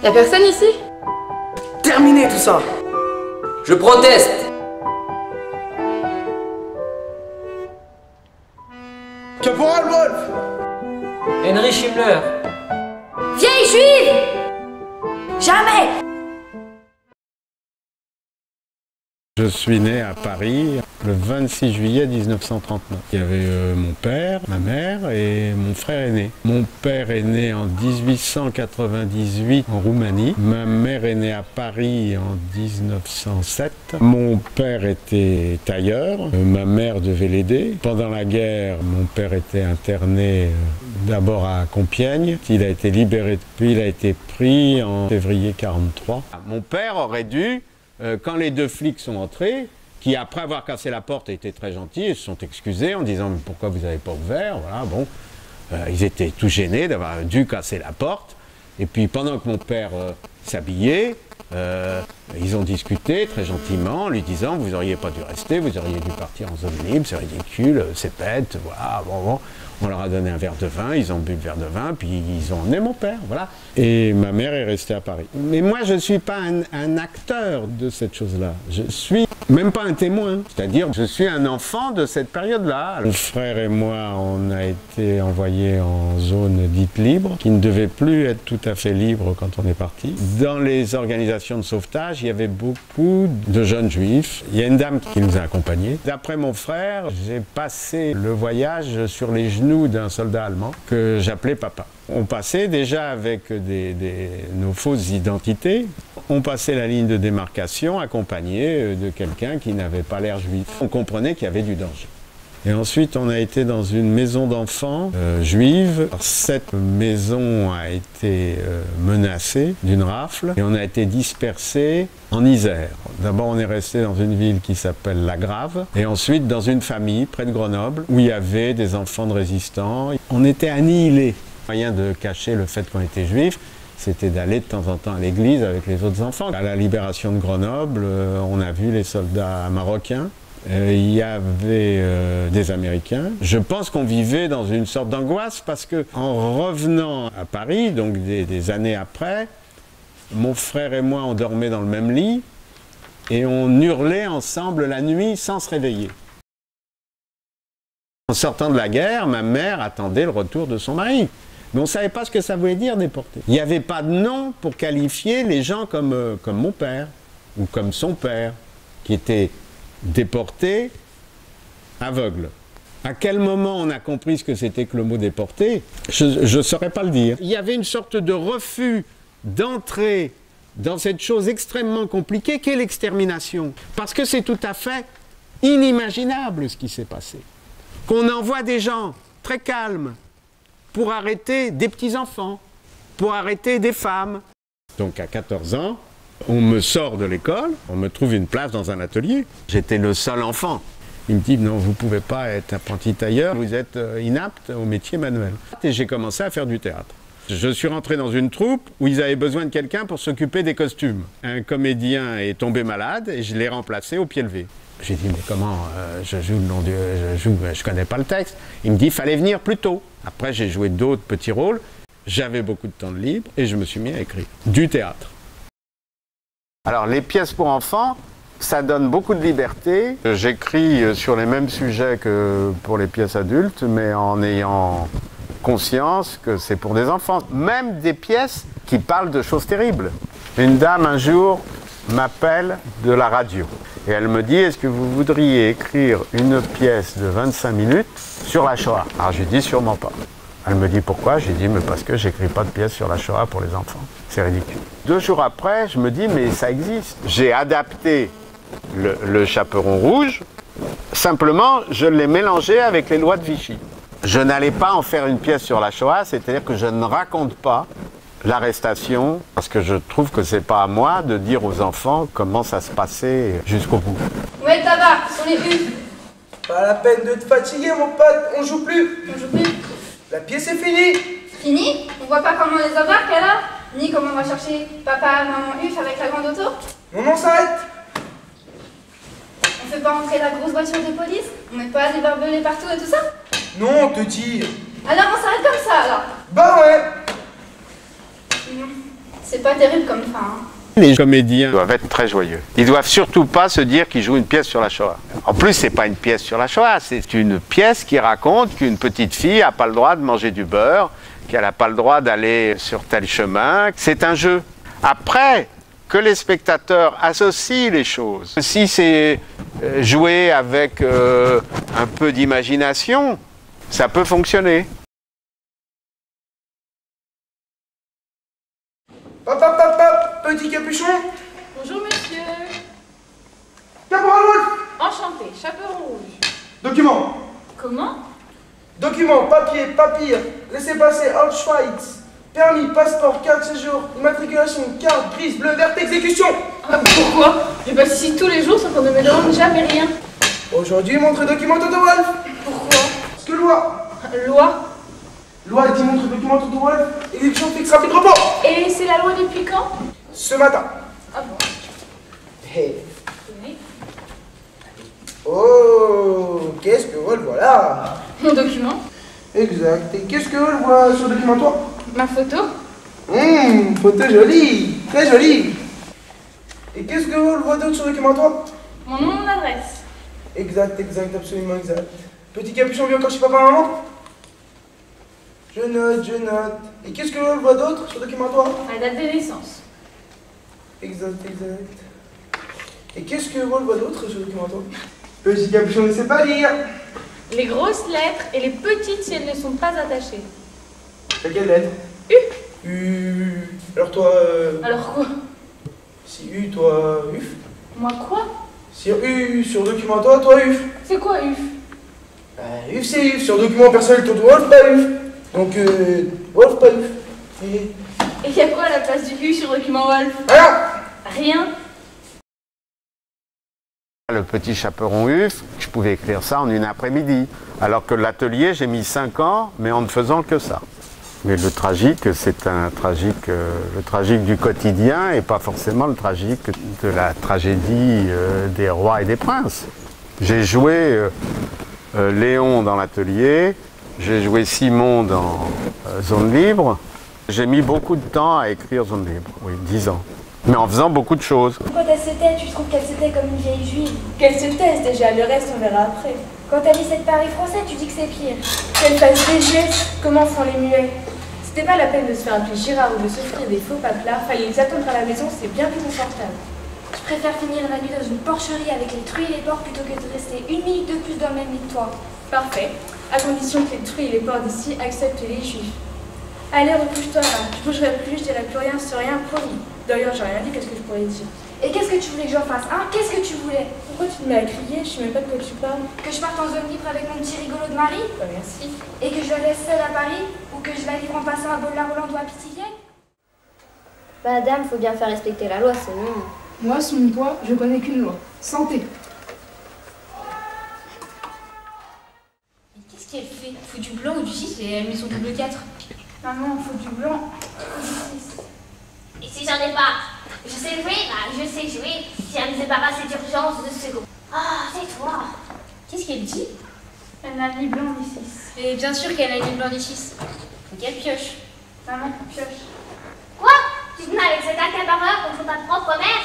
Y'a personne ici? Terminé tout ça. Je proteste. Caporal Wolf. Henry Himmler. Vieille juive! Jamais! Je suis né à Paris le 26 juillet 1939. Il y avait mon père, ma mère et mon frère aîné. Mon père est né en 1898 en Roumanie. Ma mère est née à Paris en 1907. Mon père était tailleur. Ma mère devait l'aider. Pendant la guerre, mon père était interné d'abord à Compiègne. Il a été libéré, puis il a été pris en février 1943. Mon père aurait dû, quand les deux flics sont entrés, qui après avoir cassé la porte étaient très gentils et se sont excusés en disant mais pourquoi vous n'avez pas ouvert, voilà, bon, ils étaient tout gênés d'avoir dû casser la porte. Et puis pendant que mon père s'habillait, ils ont discuté très gentiment en lui disant vous n'auriez pas dû rester, vous auriez dû partir en zone libre, c'est ridicule, c'est bête, voilà, bon. On leur a donné un verre de vin, ils ont bu le verre de vin, puis ils ont emmené mon père, voilà. Et ma mère est restée à Paris. Mais moi, je ne suis pas un acteur de cette chose-là. Je suis même pas un témoin. C'est-à-dire, je suis un enfant de cette période-là. Mon frère et moi, on a été envoyés en zone dite libre, qui ne devait plus être tout à fait libre quand on est parti. Dans les organisations de sauvetage, il y avait beaucoup de jeunes juifs. Il y a une dame qui nous a accompagnés. D'après mon frère, j'ai passé le voyage sur les genoux d'un soldat allemand que j'appelais papa. On passait déjà avec nos fausses identités. On passait la ligne de démarcation accompagné de quelqu'un qui n'avait pas l'air juif. On comprenait qu'il y avait du danger. Et ensuite, on a été dans une maison d'enfants juive. Cette maison a été menacée d'une rafle et on a été dispersés en Isère. D'abord, on est resté dans une ville qui s'appelle La Grave et ensuite dans une famille près de Grenoble où il y avait des enfants de résistants. On était annihilés. Le moyen de cacher le fait qu'on était juifs, c'était d'aller de temps en temps à l'église avec les autres enfants. À la libération de Grenoble, on a vu les soldats marocains. Il y avait des Américains. Je pense qu'on vivait dans une sorte d'angoisse parce que en revenant à Paris, donc des années après, mon frère et moi on dormait dans le même lit et on hurlait ensemble la nuit sans se réveiller. En sortant de la guerre, ma mère attendait le retour de son mari. Mais on ne savait pas ce que ça voulait dire déporté. Il n'y avait pas de nom pour qualifier les gens comme mon père ou comme son père qui étaient déporté, aveugle. À quel moment on a compris ce que c'était que le mot déporté? Je ne saurais pas le dire. Il y avait une sorte de refus d'entrer dans cette chose extrêmement compliquée qu'est l'extermination. Parce que c'est tout à fait inimaginable ce qui s'est passé. Qu'on envoie des gens très calmes pour arrêter des petits-enfants, pour arrêter des femmes. Donc à 14 ans, on me sort de l'école, on me trouve une place dans un atelier. J'étais le seul enfant. Il me dit, non, vous ne pouvez pas être apprenti tailleur, vous êtes inapte au métier manuel. Et j'ai commencé à faire du théâtre. Je suis rentré dans une troupe où ils avaient besoin de quelqu'un pour s'occuper des costumes. Un comédien est tombé malade et je l'ai remplacé au pied levé. J'ai dit, mais comment je joue le nom Dieu, je connais pas le texte. Il me dit, il fallait venir plus tôt. Après, j'ai joué d'autres petits rôles. J'avais beaucoup de temps de libre et je me suis mis à écrire du théâtre. Alors, les pièces pour enfants, ça donne beaucoup de liberté. J'écris sur les mêmes sujets que pour les pièces adultes, mais en ayant conscience que c'est pour des enfants. Même des pièces qui parlent de choses terribles. Une dame, un jour, m'appelle de la radio. Et elle me dit, est-ce que vous voudriez écrire une pièce de 25 minutes sur la Shoah? Alors, je lui dis, sûrement pas. Elle me dit pourquoi? J'ai dit mais parce que j'écris pas de pièces sur la Shoah pour les enfants. C'est ridicule. 2 jours après, je me dis mais ça existe. J'ai adapté le Chaperon rouge, simplement je l'ai mélangé avec les lois de Vichy. Je n'allais pas en faire une pièce sur la Shoah, c'est-à-dire que je ne raconte pas l'arrestation, parce que je trouve que c'est pas à moi de dire aux enfants comment ça se passait jusqu'au bout. Où est le tabac? On est plus. Pas la peine de te fatiguer mon pote, on joue plus. On joue plus. La pièce est finie. Fini? On voit pas comment on les embarque alors? Ni comment on va chercher papa, maman, Uf avec la grande auto? Non, on s'arrête. On fait pas entrer la grosse voiture de police? On met pas des barbelés partout et tout ça? Non, on te dit. Alors on s'arrête comme ça alors? Bah ouais. C'est pas terrible comme fin, hein. Les comédiens doivent être très joyeux. Ils doivent surtout pas se dire qu'ils jouent une pièce sur la Shoah. En plus, c'est pas une pièce sur la Shoah, c'est une pièce qui raconte qu'une petite fille n'a pas le droit de manger du beurre, qu'elle n'a pas le droit d'aller sur tel chemin. C'est un jeu. Après, que les spectateurs associent les choses. Si c'est joué avec un peu d'imagination, ça peut fonctionner. Papa, petit capuchon. Bonjour monsieur. Caporal Wolf. Enchanté, chaperon rouge. Document. Comment? Document, papier, papier, laissez-passer, Auschwitz, permis, passeport, carte de séjour, immatriculation, carte grise, bleue, verte, exécution. Ah, pourquoi? Je passe ici tous les jours sans qu'on ne me demande jamais rien. Aujourd'hui, montre document Toto Wolf. Pourquoi? Parce que loi. Loi? Loi dit montre document Toto Wolf, exécution fixe rapide repos. Et c'est la loi depuis quand? Ce matin. Ah bon? Hey. Oui. Oh, qu'est-ce que Wolf voit là? Mon document? Exact. Et qu'est-ce que Wolf voit sur le document toi? Ma photo? Photo jolie, très jolie. Et qu'est-ce que Wolf voit d'autre sur le document toi? Mon nom, mon adresse. Exact, absolument exact. Petit capuchon vient quand chez papa maman? Je note. Et qu'est-ce que Wolf voit d'autre sur le document toi? Ma date de naissance. Exact. Et qu'est-ce que Wolf voit d'autre sur le document toi? Petit capuchon ne sait pas lire. Les grosses lettres et les petites si elles ne sont pas attachées. Laquelle lettre? U. U. Alors toi... Alors quoi? Si U, toi UF. Moi quoi? Si U sur document toi UF. C'est quoi UF? UF c'est UF. Sur document personnel toi Wolf, pas UF. Donc Wolf, pas UF. Et il y a quoi à la place du U sur le document Wolf? Rien. Le petit chaperon UF, je pouvais écrire ça en une après-midi. Alors que l'atelier, j'ai mis 5 ans, mais en ne faisant que ça. Mais le tragique, c'est un tragique, le tragique du quotidien et pas forcément le tragique de la tragédie des rois et des princes. J'ai joué Léon dans l'atelier, j'ai joué Simon dans Zone Libre. J'ai mis beaucoup de temps à écrire Zone Libre, oui, 10 ans. Mais en faisant beaucoup de choses. Quand elle se tait, tu trouves qu'elle se tait comme une vieille juive. Qu'elle se taise déjà, le reste on verra après. Quand elle lit cette Paris français, tu dis que c'est pire. Qu'elle fasse des gestes, comment font les muets. C'était pas la peine de se faire appeler Girard ou de s'offrir des faux paplats, fallait les attendre à la maison, c'est bien plus confortable. Je préfère finir la nuit dans une porcherie avec les truies et les porcs plutôt que de rester une minute de plus dans le même lit que toi. Parfait, à condition que les truies et les porcs d'ici acceptent les juifs. Allez, recouche-toi là, je bougerai plus, je dirai plus rien sur rien, promis. D'ailleurs, j'ai rien dit, qu'est-ce que je pourrais dire? Et qu'est-ce que tu voulais que j'en fasse, hein? Qu'est-ce que tu voulais? Pourquoi tu te mets à crier? Je sais même pas de quoi tu parles. Que je parte en zone libre avec mon petit rigolo de mari? Bah merci. Et que je la laisse seule à Paris? Ou que je la livre en passant à Bollard-Rolando à Pithiviers? Madame, faut bien faire respecter la loi, sinon... Moi, sous mon poids, je connais qu'une loi. Santé. Mais qu'est-ce qu'elle fait? Faut du blanc ou du 6 et elle met son double 4. Maman, faut du blanc ou du 6. Et si j'en ai pas? Je sais jouer, bah je sais jouer. Si elle me débarrasse d'urgence de secondes. Ah, c'est toi. Qu'est-ce qu'elle dit? Elle n'a ni blanc ni 6. Et bien sûr qu'elle a ni blanc ni 6. Donc elle pioche. Maman, pioche. Quoi? Tu te mets avec cet accapareur contre ta propre mère?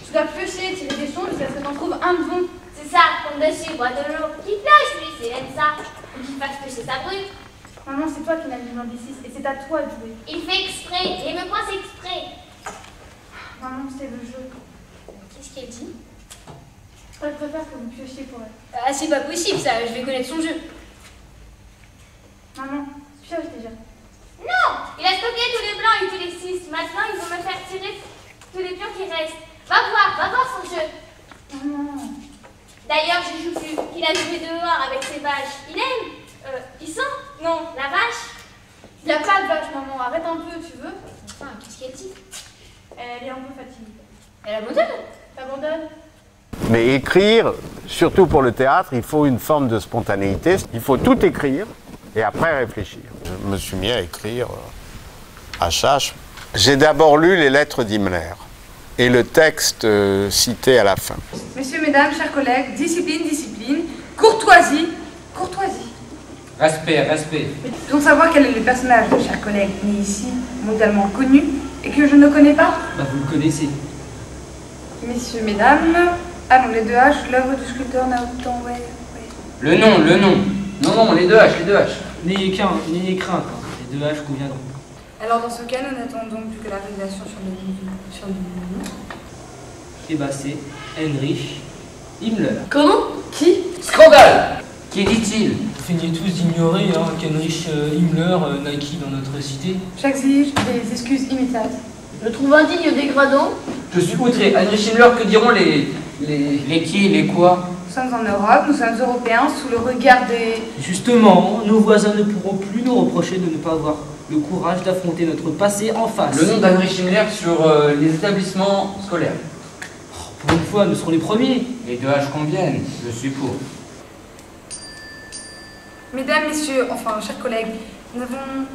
Tu dois piocher, tirer des sons jusqu'à ce que t'en trouves un de bon. C'est ça, compte dessus, boîte de l'eau. Qui pioche lui, c'est elle ça. Ou qu'il fasse piocher sa brute. Maman, c'est toi qui n'as ni blanc ni 6 et c'est à toi de jouer. Il fait exprès, et me coince exprès. Maman, c'est le jeu. Qu'est-ce qu'elle dit? Elle préfère que vous piochiez pour elle. Ah, c'est pas possible ça, je vais connaître son jeu. Maman, pioche déjà. Non! Il a stocké tous les blancs et tous les 6. Maintenant, il veut me faire tirer tous les pions qui restent. Va voir son jeu. Maman. D'ailleurs, je joue plus. Il a joué dehors avec ses vaches. Il aime? Il sent? Non, la vache? Y a pas de vache, maman. Arrête un peu, tu veux? Enfin, qu'est-ce qu'elle dit? Elle est un peu fatiguée. Elle abandonne? T'abandonnes? Mais écrire, surtout pour le théâtre, il faut une forme de spontanéité. Il faut tout écrire et après réfléchir. Je me suis mis à écrire à chache. J'ai d'abord lu les lettres d'Himmler et le texte cité à la fin. Messieurs, mesdames, chers collègues, discipline, discipline, courtoisie, courtoisie. Respect, respect. Nous devons savoir quel est le personnage de chers collègues né ici, mondialement connu, et que je ne connais pas? Bah, vous le connaissez. Messieurs, mesdames, ah non, les 2 H, l'œuvre du sculpteur Naoto, ouais. Le nom. Non, les deux H. N'ayez crainte, les 2 H conviendront. Alors dans ce cas, nous n'attendons plus que la révélation sur le nom. Et bah c'est Heinrich Himmler. Comment? Qui? Scandale! Qui dit-il? Vous feignez tous d'ignorer qu'Heinrich Himmler naquit dans notre cité. J'exige des excuses immédiates. Je trouve indigne dégradant. Je suis outré. Heinrich Himmler, que diront les qui, les quoi? Nous sommes en Europe, nous sommes Européens, sous le regard des... Justement, nos voisins ne pourront plus nous reprocher de ne pas avoir le courage d'affronter notre passé en face. Le nom d'Heinrich Himmler sur les établissements scolaires. Pour une fois, nous serons les premiers. Les 2 H conviennent, je suis pour. Mesdames, messieurs, enfin, chers collègues, nous avons,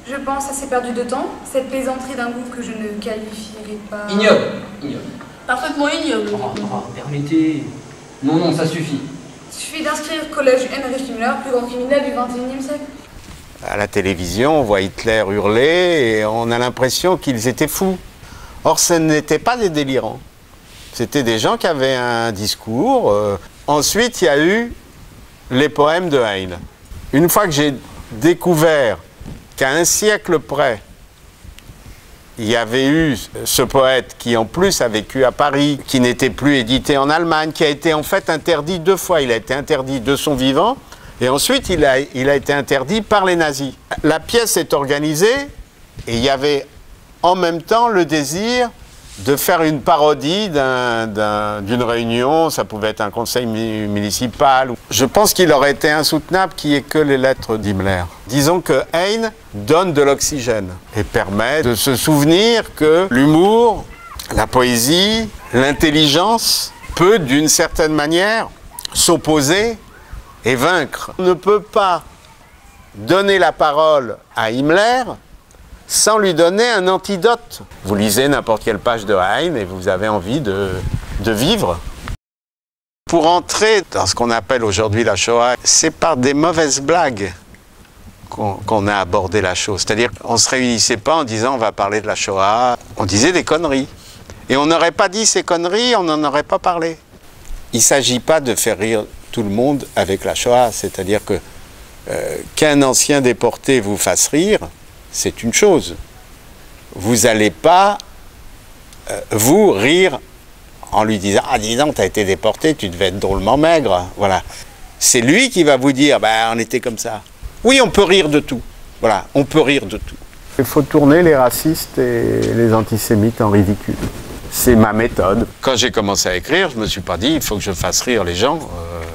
je pense, assez perdu de temps. Cette plaisanterie d'un goût que je ne qualifierai pas... Ignoble. Parfaitement ignoble. Permettez... Non, ça suffit. Il suffit d'inscrire collège Heinrich Himmler, plus grand criminel du XXIe siècle. À la télévision, on voit Hitler hurler et on a l'impression qu'ils étaient fous. Or, ce n'étaient pas des délirants. C'était des gens qui avaient un discours. Ensuite, il y a eu les poèmes de Heine. Une fois que j'ai découvert qu'à un siècle près, il y avait eu ce poète qui en plus a vécu à Paris, qui n'était plus édité en Allemagne, qui a été en fait interdit 2 fois. Il a été interdit de son vivant et ensuite il a été interdit par les nazis. La pièce est organisée et il y avait en même temps le désir de faire une parodie d'une réunion, ça pouvait être un conseil municipal. Je pense qu'il aurait été insoutenable qu'il n'y ait que les lettres d'Himmler. Disons que Heine donne de l'oxygène et permet de se souvenir que l'humour, la poésie, l'intelligence peut d'une certaine manière s'opposer et vaincre. On ne peut pas donner la parole à Himmler sans lui donner un antidote. Vous lisez n'importe quelle page de Heine et vous avez envie de vivre. Pour entrer dans ce qu'on appelle aujourd'hui la Shoah, c'est par des mauvaises blagues qu'on a abordé la chose. C'est-à-dire qu'on ne se réunissait pas en disant on va parler de la Shoah, on disait des conneries. Et on n'aurait pas dit ces conneries, on n'en aurait pas parlé. Il ne s'agit pas de faire rire tout le monde avec la Shoah, c'est-à-dire que qu'un ancien déporté vous fasse rire, c'est une chose. Vous n'allez pas, vous, rire en lui disant « Ah, dis donc, tu as été déporté, tu devais être drôlement maigre. » Voilà. C'est lui qui va vous dire « Ben, on était comme ça. » Oui, on peut rire de tout. Voilà, on peut rire de tout. Il faut tourner les racistes et les antisémites en ridicule. C'est ma méthode. Quand j'ai commencé à écrire, je ne me suis pas dit « Il faut que je fasse rire les gens. »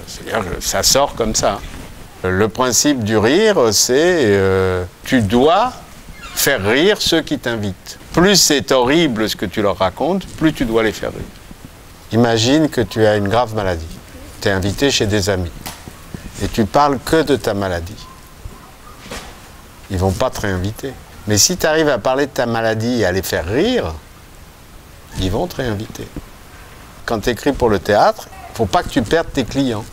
C'est-à-dire que ça sort comme ça. Le principe du rire, c'est tu dois faire rire ceux qui t'invitent. Plus c'est horrible ce que tu leur racontes, plus tu dois les faire rire. Imagine que tu as une grave maladie. Tu es invité chez des amis. Et tu parles que de ta maladie. Ils ne vont pas te réinviter. Mais si tu arrives à parler de ta maladie et à les faire rire, ils vont te réinviter. Quand tu écris pour le théâtre, il ne faut pas que tu perdes tes clients.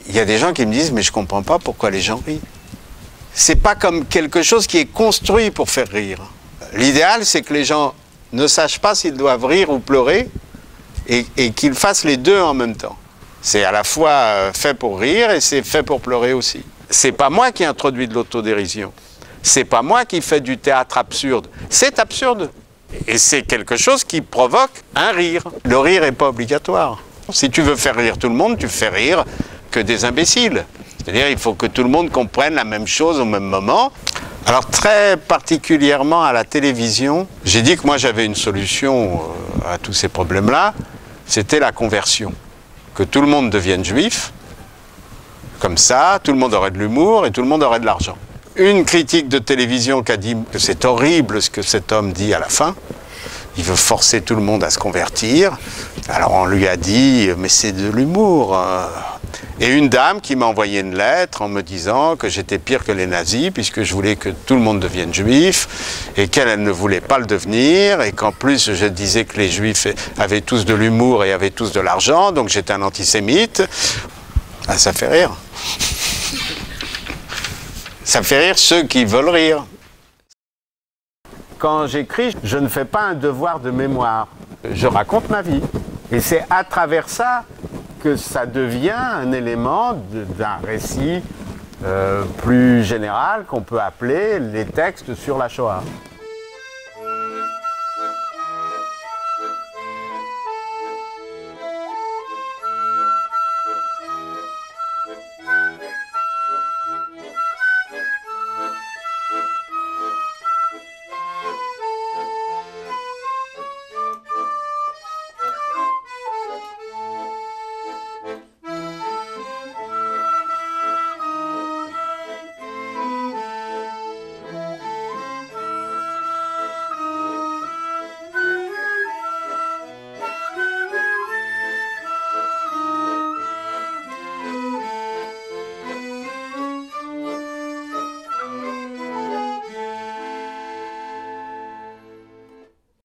Il y a des gens qui me disent « mais je ne comprends pas pourquoi les gens rient ». C'est pas comme quelque chose qui est construit pour faire rire. L'idéal, c'est que les gens ne sachent pas s'ils doivent rire ou pleurer et qu'ils fassent les deux en même temps. C'est à la fois fait pour rire et c'est fait pour pleurer aussi. C'est pas moi qui introduis de l'autodérision. C'est pas moi qui fais du théâtre absurde. C'est absurde. Et c'est quelque chose qui provoque un rire. Le rire n'est pas obligatoire. Si tu veux faire rire tout le monde, tu fais rire que des imbéciles. C'est-à-dire il faut que tout le monde comprenne la même chose au même moment. Alors très particulièrement à la télévision, j'ai dit que moi j'avais une solution à tous ces problèmes-là, c'était la conversion. Que tout le monde devienne juif, comme ça, tout le monde aurait de l'humour et tout le monde aurait de l'argent. Une critique de télévision qui a dit que c'est horrible ce que cet homme dit à la fin, il veut forcer tout le monde à se convertir, alors on lui a dit mais c'est de l'humour. Et une dame qui m'a envoyé une lettre en me disant que j'étais pire que les nazis puisque je voulais que tout le monde devienne juif et qu'elle ne voulait pas le devenir et qu'en plus je disais que les juifs avaient tous de l'humour et avaient tous de l'argent, donc j'étais un antisémite. Ah, ça fait rire. Ça fait rire ceux qui veulent rire. Quand j'écris, je ne fais pas un devoir de mémoire. Je raconte ma vie. Et c'est à travers ça que ça devient un élément d'un récit plus général qu'on peut appeler les textes sur la Shoah.